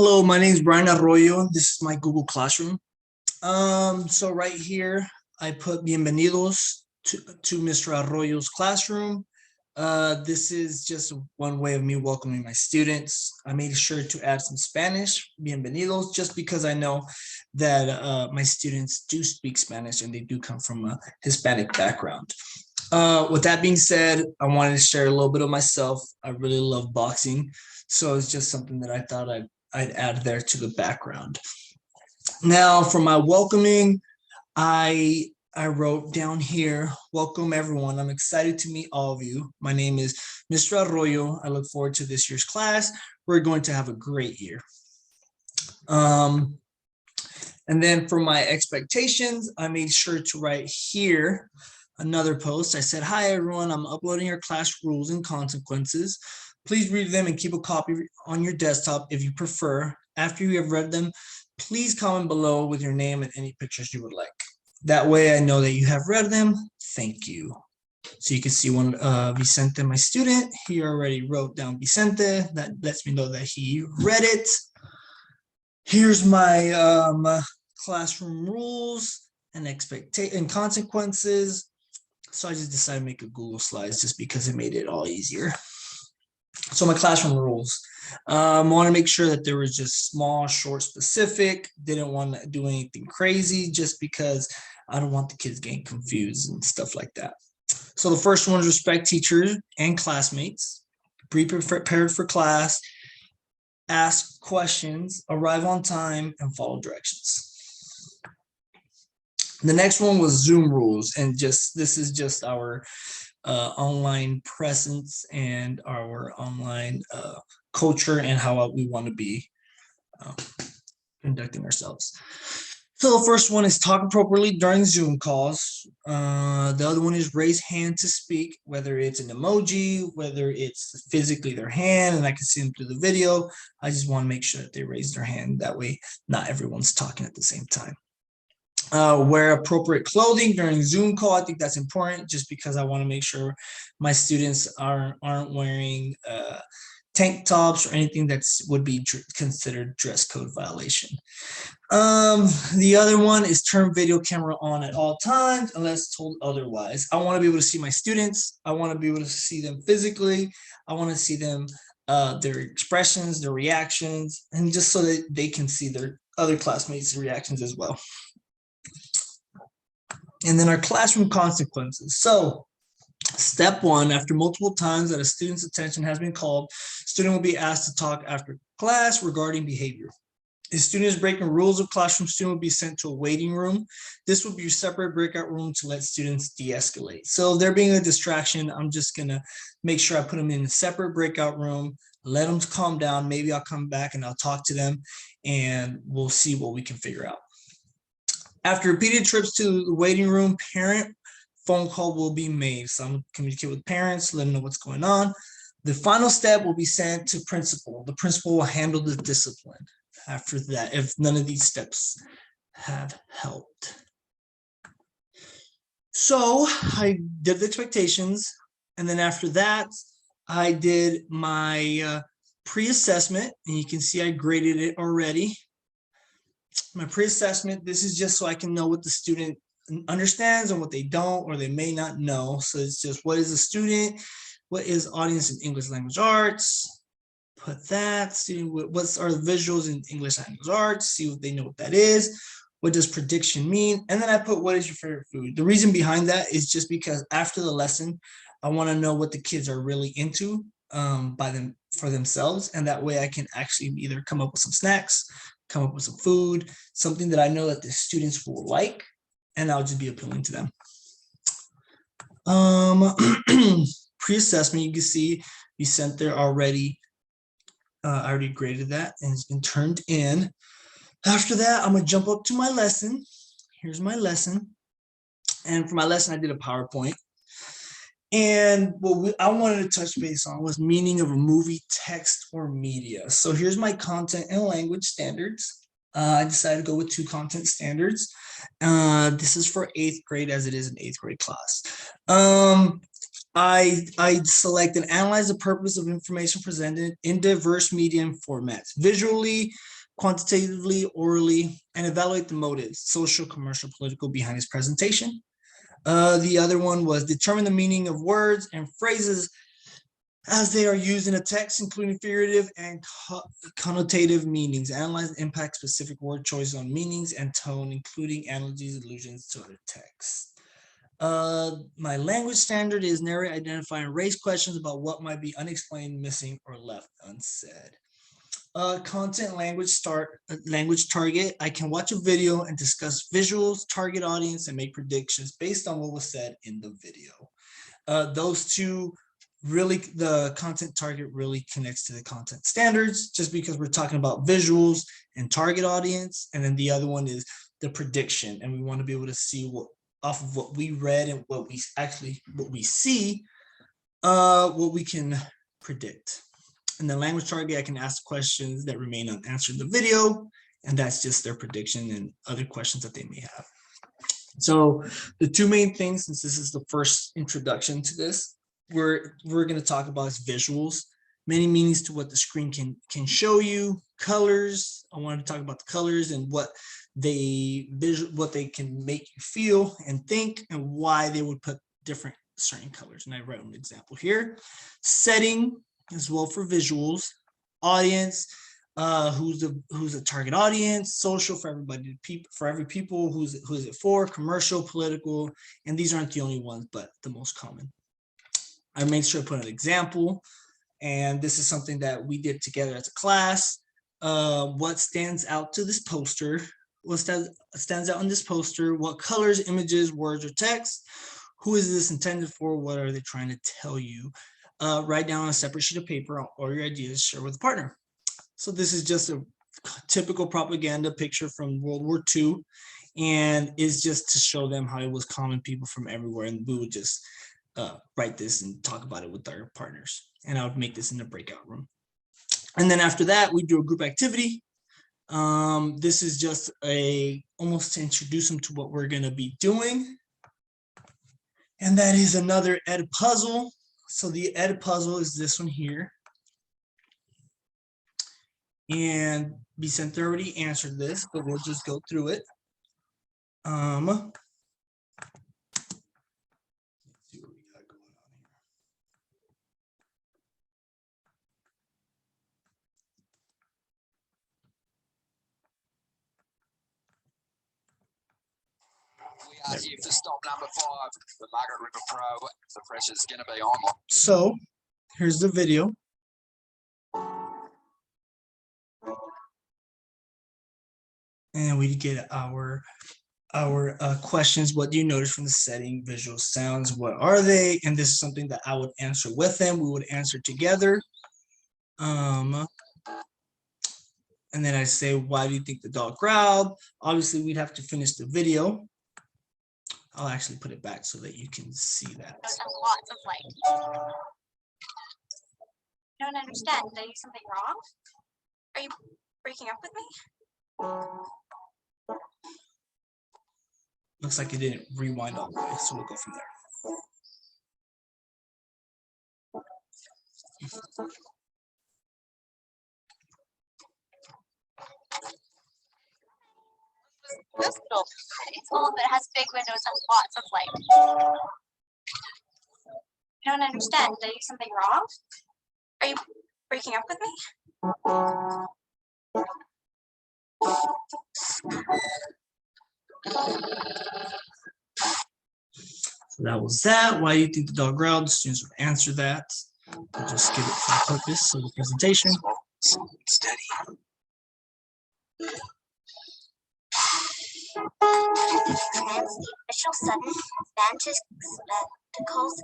Hello, my name is Brian Arroyo. This is my Google Classroom. So right here, I put bienvenidos to Mr. Arroyo's classroom. This is just one way of me welcoming my students. I made sure to add some Spanish, bienvenidos, just because I know that my students do speak Spanish and they do come from a Hispanic background. With that being said, I wanted to share a little bit of myself. I really love boxing, so it's just something that I thought I'd add there to the background. Now for my welcoming, I wrote down here, welcome everyone. I'm excited to meet all of you. My name is Mr. Arroyo. I look forward to this year's class. We're going to have a great year. And then for my expectations, I made sure to write here another post. I said, hi everyone, I'm uploading your class rules and consequences. Please read them and keep a copy on your desktop if you prefer. After you have read them, please comment below with your name and any pictures you would like. That way I know that you have read them. Thank you. So you can see when Vicente, my student, he already wrote down Vicente. That lets me know that he read it. Here's my classroom rules and consequences. So I just decided to make a Google Slides just because it made it all easier. So my classroom rules. I want to make sure that there was just small, short, specific. Didn't want to do anything crazy just because I don't want the kids getting confused and stuff like that. So the first one is respect teachers and classmates. Be prepared for class. Ask questions. Arrive on time and follow directions. The next one was Zoom rules, and this is just our online presence and our online culture and how we want to be conducting ourselves. So the first one is talk appropriately during Zoom calls. The other one is raise hand to speak, whether it's an emoji, whether it's physically their hand, and I can see them through the video. I just want to make sure that they raise their hand. That way, not everyone's talking at the same time. Wear appropriate clothing during Zoom call. I think that's important just because I want to make sure my students aren't wearing tank tops or anything that would be considered dress code violation. The other one is turn video camera on at all times unless told otherwise. I want to be able to see my students. I want to be able to see them physically. I want to see them, their expressions, their reactions, and just so that they can see their other classmates' reactions as well. And then our classroom consequences. So step one, after multiple times that a student's attention has been called, student will be asked to talk after class regarding behavior. If student is breaking rules of classroom, student will be sent to a waiting room. This will be a separate breakout room to let students de-escalate. So if they're being a distraction, I'm just gonna make sure I put them in a separate breakout room, let them calm down. Maybe I'll come back and I'll talk to them and we'll see what we can figure out. After repeated trips to the waiting room, parent phone call will be made. So I'm going to communicate with parents, let them know what's going on. The final step will be sent to principal. The principal will handle the discipline after that if none of these steps have helped. So I did the expectations, and then after that, I did my pre-assessment, and you can see I graded it already. My pre-assessment, this is just so I can know what the student understands and what they don't or they may not know. So it's just what is a student, what is audience in English language arts, put that, student, what's our visuals in English language arts, see what they know what that is, what does prediction mean, and then I put what is your favorite food. The reason behind that is just because after the lesson, I want to know what the kids are really into for themselves, and that way I can actually either come up with some snacks, come up with some food, something that I know that the students will like, and I'll just be appealing to them. Pre-assessment, you can see we sent there already. I already graded that and it's been turned in. After that, I'm gonna jump up to my lesson. Here's my lesson. And for my lesson, I did a PowerPoint. And what I wanted to touch base on was meaning of a movie, text, or media. So here's my content and language standards. I decided to go with 2 content standards. This is for 8th grade as it is an 8th grade class. I select and analyze the purpose of information presented in diverse medium formats, visually, quantitatively, orally, and evaluate the motives, social, commercial, political, behind his presentation. The other one was determine the meaning of words and phrases as they are used in a text, including figurative and connotative meanings. Analyze the impact specific word choices on meanings and tone, including analogies, allusions to other texts. My language standard is narrate, identify, and raise questions about what might be unexplained, missing, or left unsaid. Content language target. I can watch a video and discuss visuals, target audience, and make predictions based on what was said in the video. Those two really, the content target really connects to the content standards just because we're talking about visuals and target audience. And then the other one is the prediction. And we want to be able to see what off of what we read and what we see, what we can predict. And the language target, I can ask questions that remain unanswered in the video, and that's just their prediction and other questions that they may have. So the two main things, since this is the first introduction to this, we're going to talk about is visuals, many meanings to what the screen can show you, colors. I wanted to talk about the colors and what they can make you feel and think, and why they would put different certain colors. And I wrote an example here. Setting as well for visuals, audience, who's the target audience, social for everybody, for every people, who is it for, commercial, political, and these aren't the only ones, but the most common. I made sure to put an example, and this is something that we did together as a class. What stands out to this poster? What stands out in this poster? What colors, images, words, or text? Who is this intended for? What are they trying to tell you? Write down on a separate sheet of paper or your ideas, share with a partner. So this is just a typical propaganda picture from World War II, and is just to show them how it was common people from everywhere, and we would just write this and talk about it with our partners, and I would make this in the breakout room. And then after that, we do a group activity. This is just almost to introduce them to what we're going to be doing, and that is another Ed puzzle. So the Ed puzzle is this one here. And Vicente already answered this, but we'll just go through it. Let's see what we got going on here. We are here for stop number 5, the Margaret River Pro. The pressure's going to be on. So here's the video. And we get our questions. What do you notice from the setting? Visual sounds, what are they? And this is something that I would answer with them. We would answer together. And then I say, why do you think the dog growled? Obviously, we'd have to finish the video. I'll actually put it back so that you can see that. Lots of light. I don't understand. Did I do something wrong? Are you breaking up with me? Looks like it didn't rewind all the way, so we'll go from there. Hospital. It's old, but it has big windows and lots of light. I don't understand. Did I do something wrong? Are you breaking up with me? So that was that. Why do you think the dog growled? The students would answer that. We'll just give it for the purpose of the presentation. Steady. Initial sudden spectacles.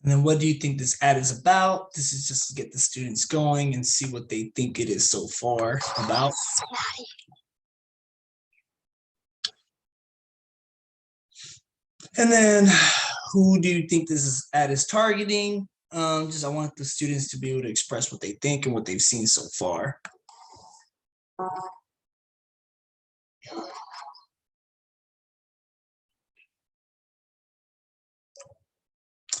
And then what do you think this ad is about? This is just to get the students going and see what they think it is so far about. And then who do you think this ad is targeting? I want the students to be able to express what they think and what they've seen so far.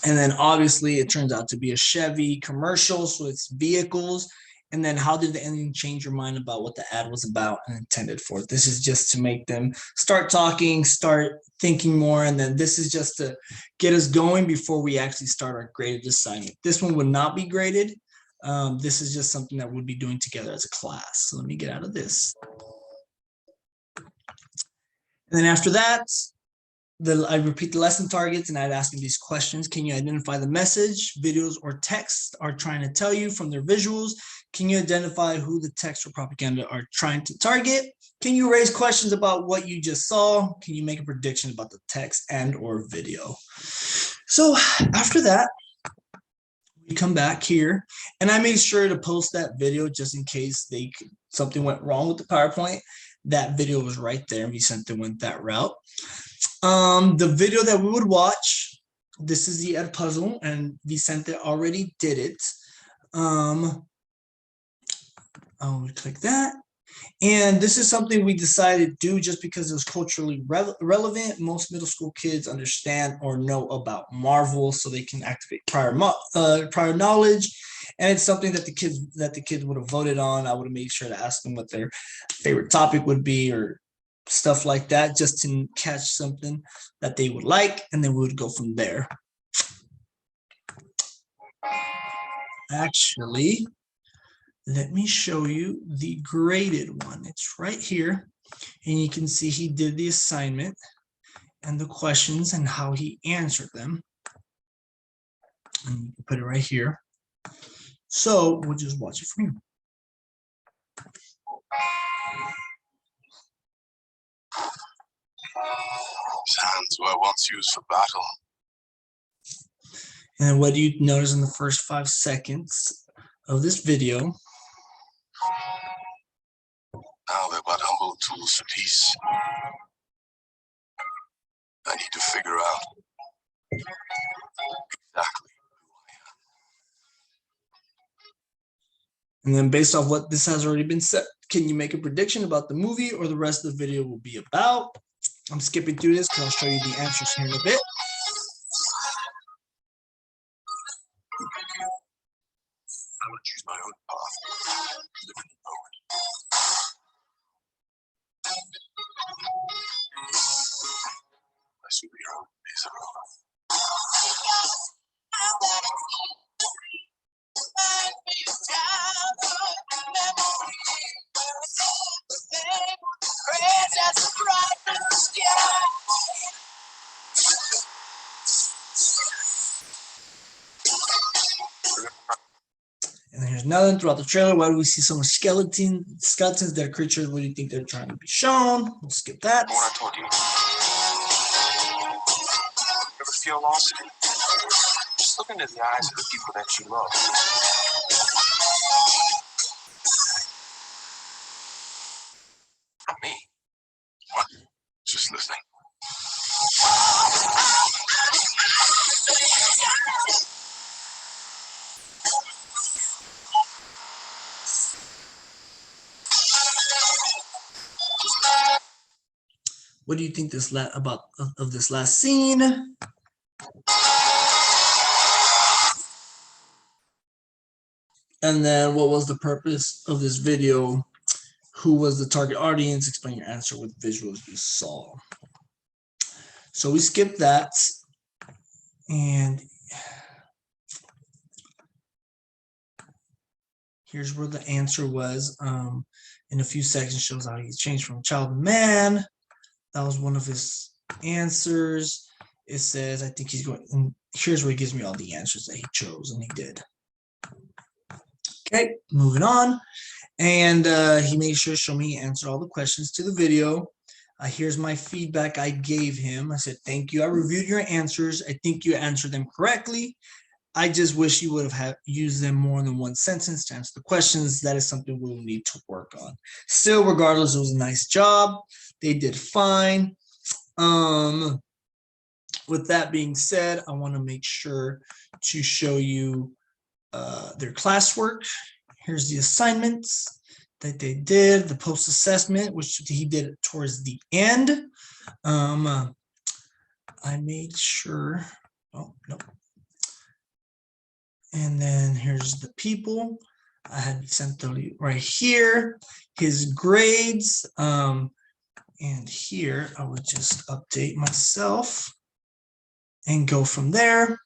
And then obviously it turns out to be a Chevy commercial, so it's vehicles. And then how did the ending change your mind about what the ad was about and intended for? This is just to make them start talking, start thinking more. And then this is just to get us going before we actually start our graded assignment. This one would not be graded. This is just something that we'll be doing together as a class. So let me get out of this. And then after that, I repeat the lesson targets and I'd ask them these questions. Can you identify the message, videos, or text are trying to tell you from their visuals? Can you identify who the text or propaganda are trying to target? Can you raise questions about what you just saw? Can you make a prediction about the text and or video? So after that, we come back here and I made sure to post that video just in case something went wrong with the PowerPoint. That video was right there and Vicente went that route. The video that we would watch, this is the Edpuzzle and Vicente already did it. I'll click that. And this is something we decided to do just because it was culturally relevant. Most middle school kids understand or know about Marvel, so they can activate prior knowledge. And it's something that the kids would have voted on. I would have made sure to ask them what their favorite topic would be or stuff like that, just to catch something that they would like, and then we would go from there. Actually, let me show you the graded one. It's right here, and you can see he did the assignment and the questions and how he answered them. And you can put it right here. So we'll just watch it from here. Hands were once used for battle. And what do you notice in the first 5 seconds of this video? Now they're but humble tools for peace. I need to figure out exactly who I am. And then based off what this has already been said, can you make a prediction about the movie or the rest of the video will be about? I'm skipping through this because I'll show you the answers here in a bit. I will choose my own path. Live in the moment. My superhero is a robot. And here's another throughout the trailer. Why do we see so much skeletons that are creatures? What do you think they're trying to be shown? We'll skip that. What I told you. Ever feel lost? Just look into the eyes of the people that you love. Me? What? Just listening. What do you think about this last scene? And then what was the purpose of this video? Who was the target audience? Explain your answer with visuals you saw. So we skipped that. And here's where the answer was. In a few seconds shows how he's changed from child to man. That was one of his answers. It says, I think he's going, and here's where he gives me all the answers that he chose, and he did. Okay, moving on. And he made sure to show me he answered all the questions to the video. Here's my feedback I gave him. I said, thank you. I reviewed your answers. I think you answered them correctly. I just wish you would have used them more than one sentence to answer the questions. That is something we'll need to work on. Still, regardless, it was a nice job. They did fine. With that being said, I want to make sure to show you their classwork. Here's the assignments that they did, the post-assessment, which he did towards the end. I made sure, oh, no, And then here's the people. I had Vicente right here, his grades. And here I would just update myself and go from there.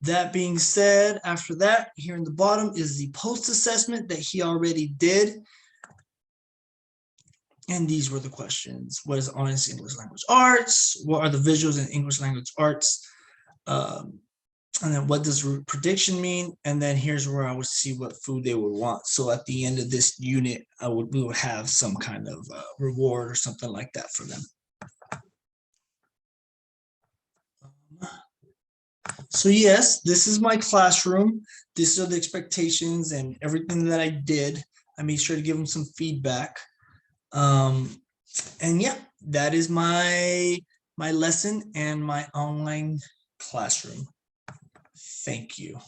That being said, after that, here in the bottom is the post assessment that he already did. And these were the questions. What is honest English language arts? What are the visuals in English language arts? And then what does root prediction mean? And then here's where I would see what food they would want. So at the end of this unit, we would have some kind of reward or something like that for them. So yes, this is my classroom. These are the expectations and everything that I did. I made sure to give them some feedback. And yeah, that is my lesson and my online classroom. Thank you.